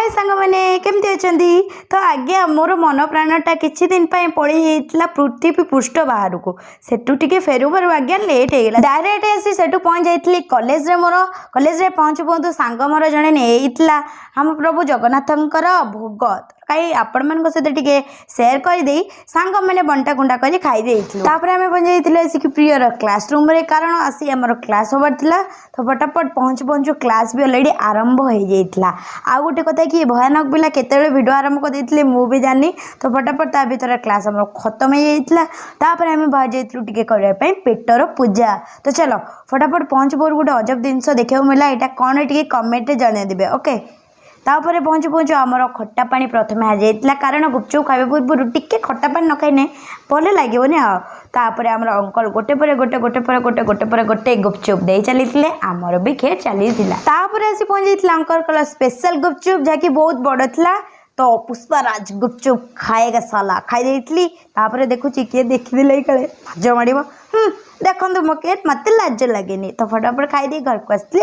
हाय सांग मैंने केमती अच्छा तो आज्ञा मोर मन प्राणटा किछि दिन पड़ी पृथ्वी पृष्ठ बाहर को सेठू टिके फेरु बार आज्ञा लेट हो गला डायरेक्ट आसी सेठू पहुंच जाइतली कॉलेज रे मोर कॉलेज रे पहुंचु पहुंचु सांग मोर जने नेइतला हम प्रभु जगन्नाथंकर भोग कई आपण मान सहित टिके शेयर कर दे सांग मैंने बंटा कुंडा कर खाई देइतलु तापर हमें पहुंच जाइतले आसी प्रियर क्लासरूम रे कारण आसी हमर क्लास होबार थिला तो फटाफट पहुंचु पहुंचु क्लास भी ऑलरेडी आरंभ हो जाइतला आ गोटे कथा कि भयानक पिला केते वीडियो आरंभ कर देइतले मु भी जानी तो फटाफट ता भीतर क्लास हमर खत्म हो जाइतला तापर हमें बाहर जाइतलु टिके करबा पई पेटर पूजा तो चलो फटाफट पहुंच पर गोटे अजब जिनस देखा मिला एटा कौन टिके कमेंट रे जणे देबे ओके तापर पहुँचु पहुँचु आमर खट्टा पानी प्रथम आ जाइतला कारण गुपचुप खाଇବା पूर्व टिके खट्टा पानी न खाइने भले लागेबनी आ तापर आमर अंकल गोटे पर गोटे गोटे पर गोटे गोटे पर गोटे गुपचुप दे चलीथिले आमर भी खे चलीथिला तापर आसी पहुँच जाइतला अंकल कला स्पेशल गुपचुप जाकी बहुत बड़ थिला तो पुष्पराज गुपचुप खाएगा साला खाई देइतली तापर देखुची के देखिदिले कले लाज माडिबो देखंतु मके मते लाज लागेनी तो फटाफट खाई दे घर को आसली।